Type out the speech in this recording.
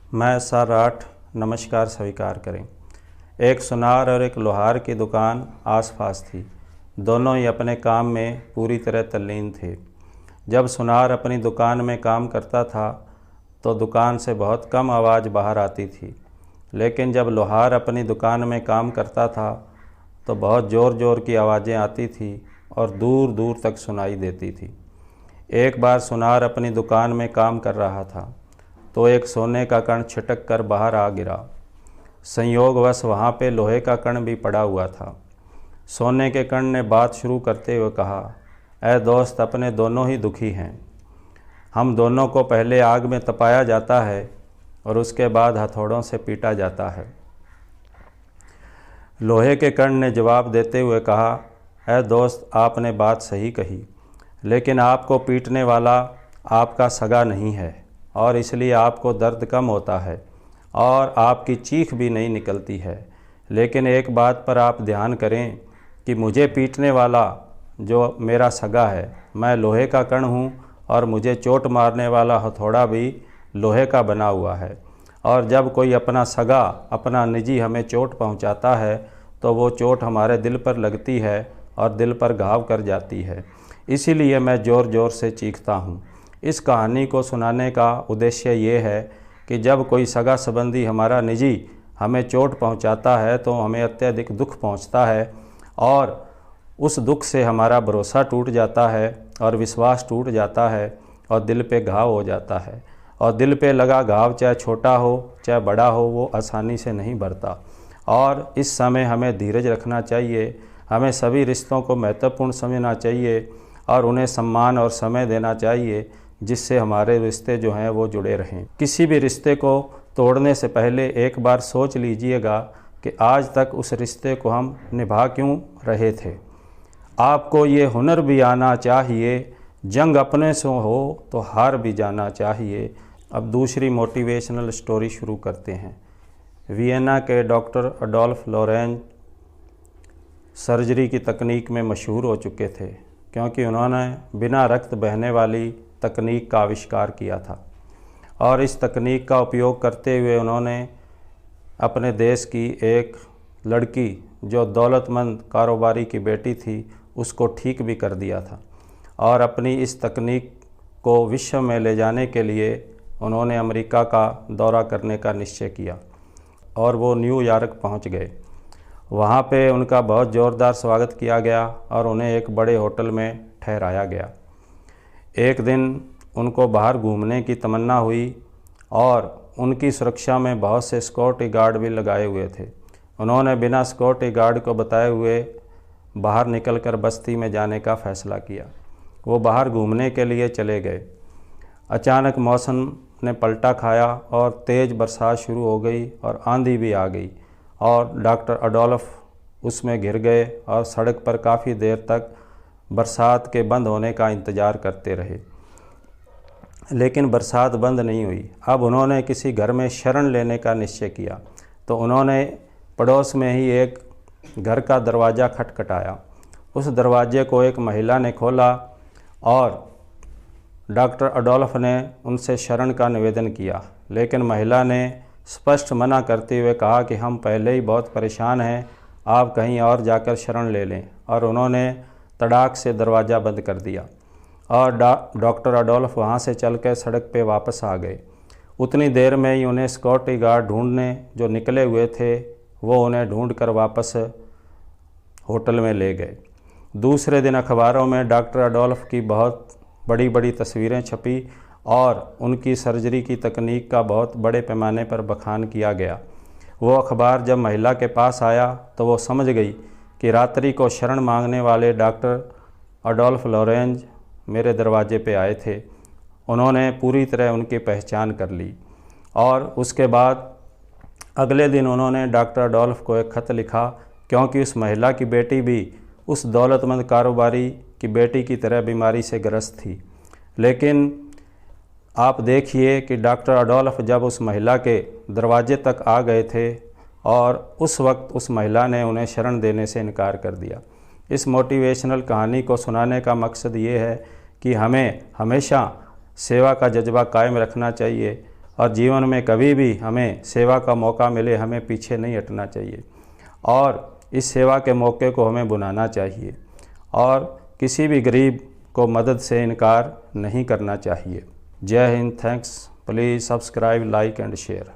मैं सराठ नमस्कार स्वीकार करें। एक सुनार और एक लोहार की दुकान आसपास थी। दोनों ही अपने काम में पूरी तरह तल्लीन थे। जब सुनार अपनी दुकान में काम करता था तो दुकान से बहुत कम आवाज़ बाहर आती थी, लेकिन जब लोहार अपनी दुकान में काम करता था तो बहुत ज़ोर ज़ोर की आवाज़ें आती थी और दूर दूर तक सुनाई देती थी। एक बार सुनार अपनी दुकान में काम कर रहा था तो एक सोने का कण छिटक कर बाहर आ गिरा। संयोगवश वहाँ पे लोहे का कण भी पड़ा हुआ था। सोने के कण ने बात शुरू करते हुए कहा, ऐ दोस्त, अपने दोनों ही दुखी हैं। हम दोनों को पहले आग में तपाया जाता है और उसके बाद हथौड़ों से पीटा जाता है। लोहे के कण ने जवाब देते हुए कहा, ऐ दोस्त, आपने बात सही कही, लेकिन आपको पीटने वाला आपका सगा नहीं है और इसलिए आपको दर्द कम होता है और आपकी चीख भी नहीं निकलती है। लेकिन एक बात पर आप ध्यान करें कि मुझे पीटने वाला जो मेरा सगा है, मैं लोहे का कण हूँ और मुझे चोट मारने वाला हथौड़ा भी लोहे का बना हुआ है। और जब कोई अपना सगा, अपना निजी हमें चोट पहुँचाता है तो वो चोट हमारे दिल पर लगती है और दिल पर घाव कर जाती है। इसीलिए मैं ज़ोर ज़ोर से चीखता हूँ। इस कहानी को सुनाने का उद्देश्य ये है कि जब कोई सगा संबंधी हमारा निजी हमें चोट पहुंचाता है तो हमें अत्यधिक दुख पहुंचता है और उस दुख से हमारा भरोसा टूट जाता है और विश्वास टूट जाता है और दिल पे घाव हो जाता है। और दिल पे लगा घाव चाहे छोटा हो चाहे बड़ा हो, वो आसानी से नहीं भरता। और इस समय हमें धीरज रखना चाहिए। हमें सभी रिश्तों को महत्वपूर्ण समझना चाहिए और उन्हें सम्मान और समय देना चाहिए, जिससे हमारे रिश्ते जो हैं वो जुड़े रहें। किसी भी रिश्ते को तोड़ने से पहले एक बार सोच लीजिएगा कि आज तक उस रिश्ते को हम निभा क्यों रहे थे। आपको ये हुनर भी आना चाहिए, जंग अपने से हो तो हार भी जाना चाहिए। अब दूसरी मोटिवेशनल स्टोरी शुरू करते हैं। वियना के डॉक्टर अडोल्फ लोरेंज सर्जरी की तकनीक में मशहूर हो चुके थे, क्योंकि उन्होंने बिना रक्त बहने वाली तकनीक का आविष्कार किया था। और इस तकनीक का उपयोग करते हुए उन्होंने अपने देश की एक लड़की जो दौलतमंद कारोबारी की बेटी थी उसको ठीक भी कर दिया था। और अपनी इस तकनीक को विश्व में ले जाने के लिए उन्होंने अमेरिका का दौरा करने का निश्चय किया और वो न्यूयॉर्क पहुंच गए। वहाँ पे उनका बहुत ज़ोरदार स्वागत किया गया और उन्हें एक बड़े होटल में ठहराया गया। एक दिन उनको बाहर घूमने की तमन्ना हुई और उनकी सुरक्षा में बहुत से सिक्योरिटी गार्ड भी लगाए हुए थे। उन्होंने बिना सिक्योरिटी गार्ड को बताए हुए बाहर निकलकर बस्ती में जाने का फ़ैसला किया। वो बाहर घूमने के लिए चले गए। अचानक मौसम ने पलटा खाया और तेज़ बरसात शुरू हो गई और आंधी भी आ गई और डॉक्टर अडोल्फ उसमें घिर गए और सड़क पर काफ़ी देर तक बरसात के बंद होने का इंतज़ार करते रहे, लेकिन बरसात बंद नहीं हुई। अब उन्होंने किसी घर में शरण लेने का निश्चय किया तो उन्होंने पड़ोस में ही एक घर का दरवाज़ा खटखटाया। उस दरवाजे को एक महिला ने खोला और डॉक्टर अडोल्फ ने उनसे शरण का निवेदन किया, लेकिन महिला ने स्पष्ट मना करते हुए कहा कि हम पहले ही बहुत परेशान हैं, आप कहीं और जाकर शरण ले लें। और उन्होंने तड़ाक से दरवाज़ा बंद कर दिया और डॉक्टर अडोल्फ वहाँ से चलकर सड़क पे वापस आ गए। उतनी देर में ही उन्हें सिक्योरिटी गार्ड ढूंढने जो निकले हुए थे वो उन्हें ढूंढकर वापस होटल में ले गए। दूसरे दिन अखबारों में डॉक्टर अडोल्फ की बहुत बड़ी बड़ी तस्वीरें छपी और उनकी सर्जरी की तकनीक का बहुत बड़े पैमाने पर बखान किया गया। वो अखबार जब महिला के पास आया तो वो समझ गई कि रात्रि को शरण मांगने वाले डॉक्टर अडोल्फ लोरेंज मेरे दरवाजे पे आए थे। उन्होंने पूरी तरह उनकी पहचान कर ली और उसके बाद अगले दिन उन्होंने डॉक्टर अडोल्फ को एक ख़त लिखा, क्योंकि उस महिला की बेटी भी उस दौलतमंद कारोबारी की बेटी की तरह बीमारी से ग्रस्त थी। लेकिन आप देखिए कि डॉक्टर अडोल्फ जब उस महिला के दरवाजे तक आ गए थे और उस वक्त उस महिला ने उन्हें शरण देने से इनकार कर दिया। इस मोटिवेशनल कहानी को सुनाने का मकसद ये है कि हमें हमेशा सेवा का जज्बा कायम रखना चाहिए और जीवन में कभी भी हमें सेवा का मौका मिले हमें पीछे नहीं हटना चाहिए और इस सेवा के मौके को हमें बुनाना चाहिए और किसी भी गरीब को मदद से इनकार नहीं करना चाहिए। जय Hind. Thanks. Please subscribe, like and share.